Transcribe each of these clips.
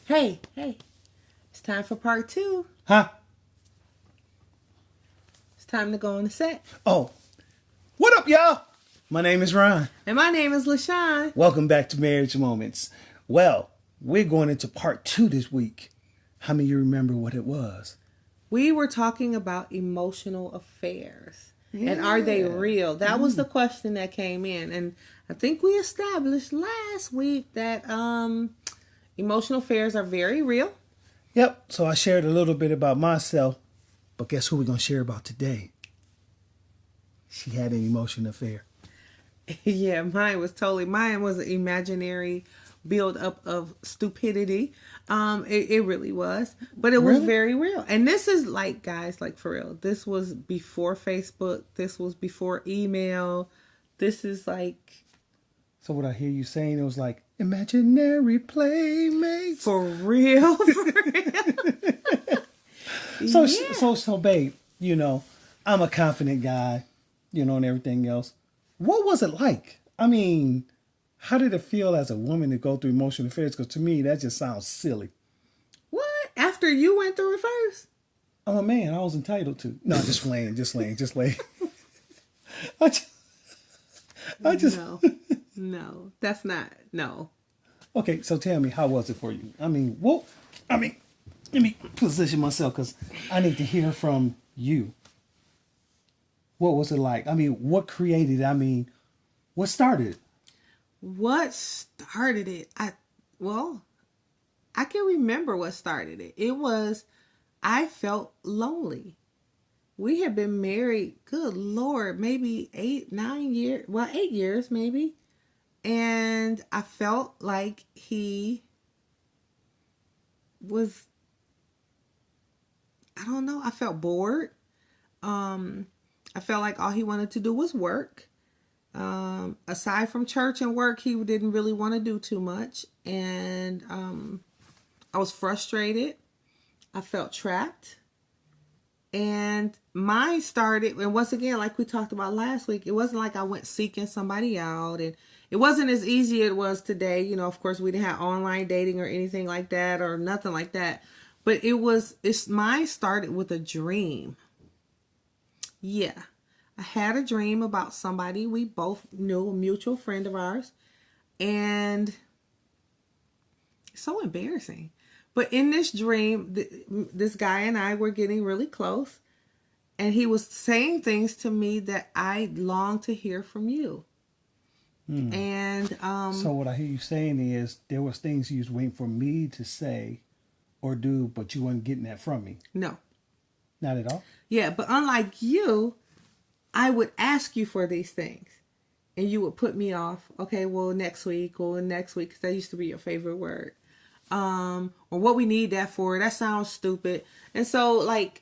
Hey, it's time for part two. Huh? It's time to go on the set. Oh, what up, y'all? My name is Ron. And my name is LaShun. Welcome back to Marriage Moments. Well, we're going into part two this week. How many of you remember what it was? We were talking about emotional affairs. Yeah. And are they real? That was the question that came in. And I think we established last week that emotional affairs are very real. Yep, so I shared a little bit about myself, but guess who we're going to share about today? She had an emotional affair. Yeah, mine was an imaginary build up of stupidity. It really was, but it was very real. And this is like, guys, like for real, this was before Facebook. This was before email. This is like. So what I hear you saying, it was like imaginary playmates. For real. For real. So babe, you know, I'm a confident guy, you know, and everything else. What was it like? I mean, how did it feel as a woman to go through emotional affairs? Because to me, that just sounds silly. What? After you went through it first? I'm a man. I was entitled to. No, just playing. No, that's not. No. Okay, so tell me, how was it for you? Let me position myself because I need to hear from you. What was it like? I mean, what created it? I mean, what started it? What started it? I can remember what started it. It was, I felt lonely. We had been married, good Lord, maybe 8 years maybe. And I felt like he was, I don't know, I felt bored. I felt like all he wanted to do was work. Aside from church and work, he didn't really want to do too much. And I was frustrated. I felt trapped. And mine started, and once again, like we talked about last week, it wasn't like I went seeking somebody out. And it wasn't as easy as it was today. You know, of course, we didn't have online dating or anything like that or nothing like that. But mine started with a dream. Yeah. I had a dream about somebody we both knew, a mutual friend of ours. And it's so embarrassing. But in this dream, this guy and I were getting really close. And he was saying things to me that I longed to hear from you. And so what I hear you saying is there was things you was waiting for me to say or do, but you weren't getting that from me. No. Not at all? Yeah, but unlike you, I would ask you for these things. And you would put me off. Okay, well, next week, because that used to be your favorite word. Or what we need that for. That sounds stupid. And so, like,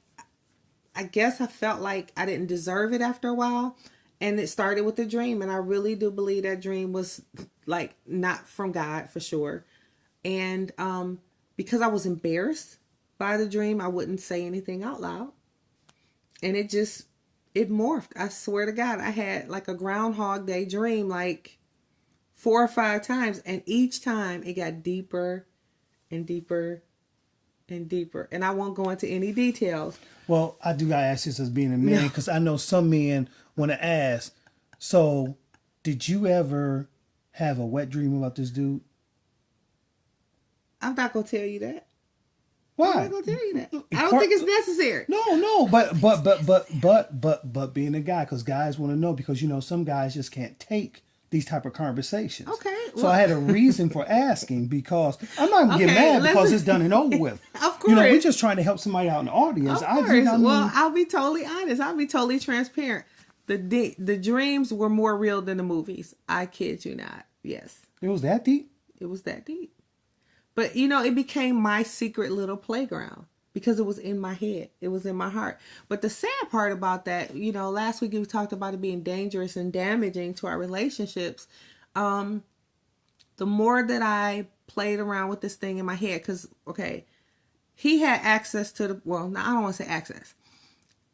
I guess I felt like I didn't deserve it after a while. And it started with a dream. And I really do believe that dream was, like, not from God, for sure. And because I was embarrassed by the dream, I wouldn't say anything out loud. And it morphed. I swear to God, I had like a Groundhog Day dream like 4 or 5 times. And each time it got deeper and deeper and deeper. And I won't go into any details. Well, I do got to ask this as being a man, because I know some men want to ask. So, did you ever have a wet dream about this dude? I'm not going to tell you that. Why? I'm not going to tell you that. I don't think it's necessary. No, but being a guy, because guys want to know, because, you know, some guys just can't take these type of conversations. Okay. So I had a reason for asking, because I'm not going to get mad because it's done and over with. Of course. You know, we're just trying to help somebody out in the audience. Of course. Well, I'll be totally honest. I'll be totally transparent. The dreams were more real than the movies. I kid you not. Yes. It was that deep? It was that deep. But, you know, it became my secret little playground because it was in my head. It was in my heart. But the sad part about that, you know, last week we talked about it being dangerous and damaging to our relationships. The more that I played around with this thing in my head, because, okay, he had access to I don't want to say access.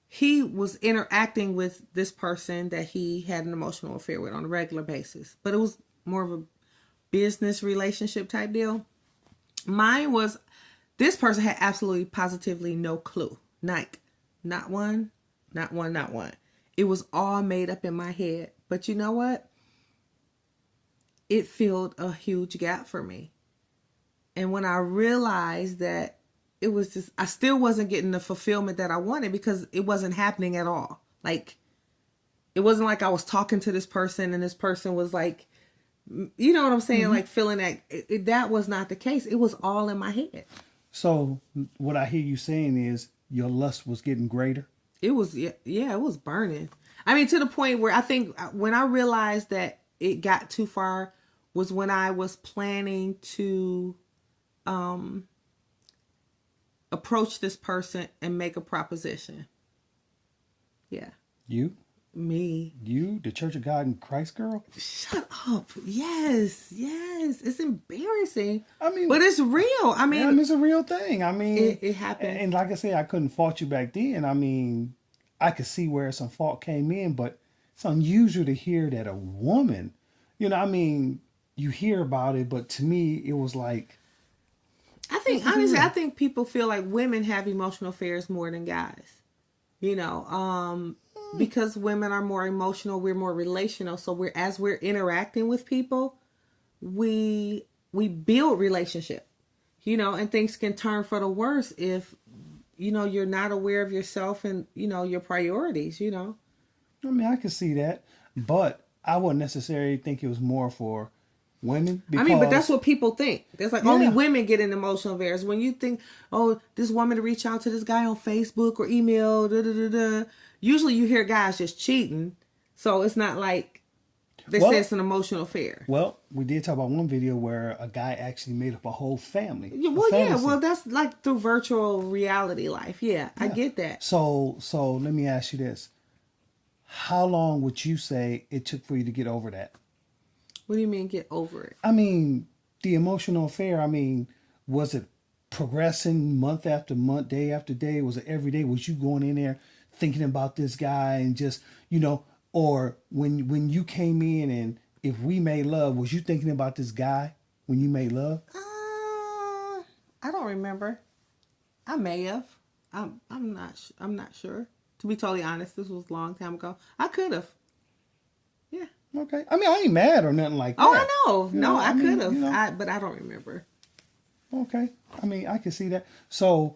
He was interacting with this person that he had an emotional affair with on a regular basis. But it was more of a business relationship type deal. Mine was, this person had absolutely positively no clue. Not one, not one, not one. It was all made up in my head. But you know what? It filled a huge gap for me. And when I realized that it was just, I still wasn't getting the fulfillment that I wanted because it wasn't happening at all. Like, it wasn't like I was talking to this person and this person was like, you know what I'm saying? Like feeling that that was not the case. It was all in my head. So what I hear you saying is your lust was getting greater. It was, yeah, it was burning. I mean, to the point where I think when I realized that it got too far was when I was planning to approach this person and make a proposition. Yeah. You, the Church of God in Christ girl? Shut up. Yes. It's embarrassing. I mean, but it's real. I mean, it's a real thing. I mean, it happened. And like I said, I couldn't fault you back then. I mean, I could see where some fault came in, but it's unusual to hear that a woman, I mean, you hear about it, but to me, it was like, I think people feel like women have emotional affairs more than guys. Because women are more emotional, we're more relational. So as we're interacting with people, we build relationship. And things can turn for the worse if you're not aware of yourself and your priorities. I mean, I could see that, but I wouldn't necessarily think it was more for women. Because, but that's what people think. There's like only women get in emotional affairs. When you think, oh, this woman to reach out to this guy on Facebook or email, usually you hear guys just cheating. So it's not like they say it's an emotional affair. Well, we did talk about one video where a guy actually made up a whole family. Well, that's like through virtual reality life. Yeah, I get that. So let me ask you this. How long would you say it took for you to get over that? What do you mean get over it? I mean, the emotional affair, I mean, was it progressing month after month, day after day? Was it every day? Was you going in there thinking about this guy and just, or when you came in and if we made love, was you thinking about this guy when you made love? I don't remember. I may have. I'm not sure. To be totally honest, this was a long time ago. I could have. Yeah. Okay. I mean, I ain't mad or nothing like that. Oh, I know. No, I could have. But I don't remember. Okay. I mean, I can see that. So,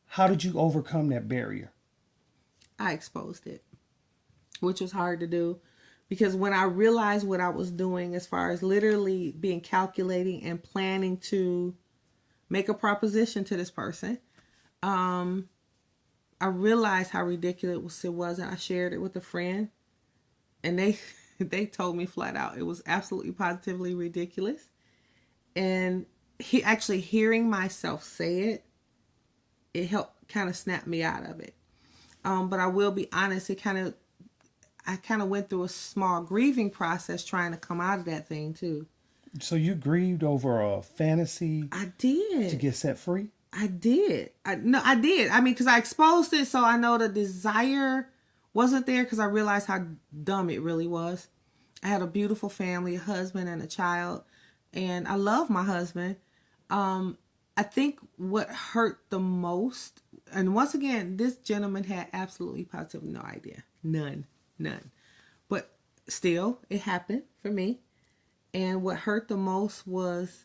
how did you overcome that barrier? I exposed it, which was hard to do because when I realized what I was doing as far as literally being calculating and planning to make a proposition to this person, I realized how ridiculous it was, and I shared it with a friend, and they told me flat out it was absolutely positively ridiculous. And hearing myself say it helped kind of snap me out of it. But I will be honest, I kind of went through a small grieving process trying to come out of that thing too. So you grieved over a fantasy? I did. To get set free? I did. I did. I mean, because I exposed it, so I know the desire wasn't there because I realized how dumb it really was. I had a beautiful family, a husband and a child, and I love my husband. I think what hurt the most, and once again, this gentleman had absolutely positively no idea. None. But still, it happened for me. And what hurt the most was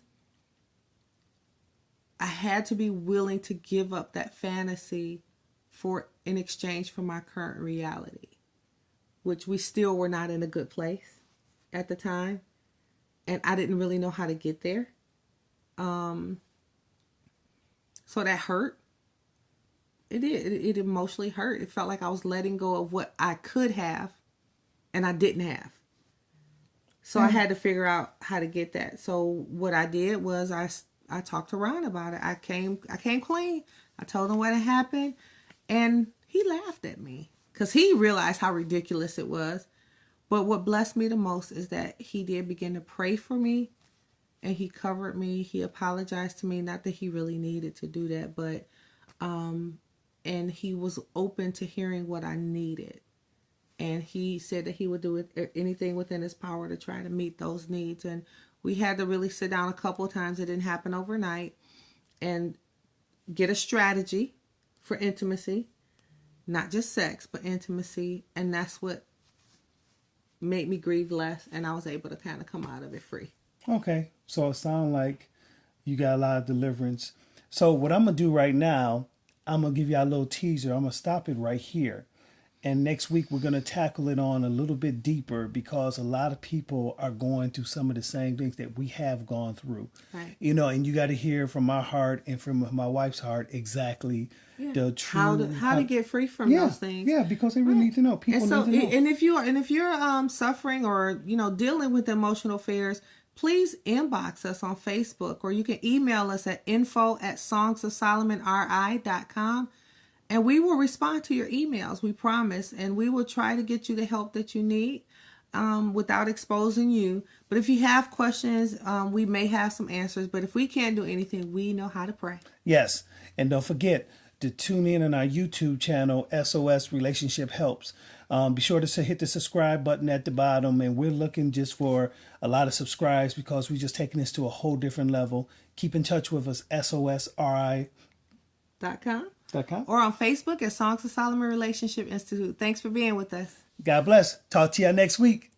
I had to be willing to give up that fantasy in exchange for my current reality, which we still were not in a good place at the time. And I didn't really know how to get there. So that hurt. It did. It emotionally hurt. It felt like I was letting go of what I could have and I didn't have. So I had to figure out how to get that. So what I did was I talked to Ron about it. I came clean. I told him what had happened, and he laughed at me because he realized how ridiculous it was. But what blessed me the most is that he did begin to pray for me, and he covered me. He apologized to me. Not that he really needed to do that, but and he was open to hearing what I needed. And he said that he would do anything within his power to try to meet those needs. And We had to really sit down a couple of times. It didn't happen overnight. And get a strategy for intimacy. Not just sex, but intimacy. And that's what made me grieve less. And I was able to kind of come out of it free. Okay. So it sounds like you got a lot of deliverance. So what I'm going to do right now, I'm going to give you a little teaser. I'm going to stop it right here. And next week, we're going to tackle it on a little bit deeper because a lot of people are going through some of the same things that we have gone through. Right. You know, and you got to hear from my heart and from my wife's heart exactly the true... How to get free from those things. Yeah, because they really need to know. People And so, need to know. and if you're suffering or dealing with emotional affairs, please inbox us on Facebook, or you can email us at info@songsofsolomonri.com, and we will respond to your emails. We promise, and we will try to get you the help that you need without exposing you. But if you have questions, we may have some answers. But if we can't do anything, we know how to pray. Yes, and don't forget to tune in on our YouTube channel, SOS Relationship Helps. Be sure to hit the subscribe button at the bottom, and we're looking just for a lot of subscribes because we're just taking this to a whole different level. Keep in touch with us, SOSRI.com. Or on Facebook at Songs of Solomon Relationship Institute. Thanks for being with us. God bless. Talk to you next week.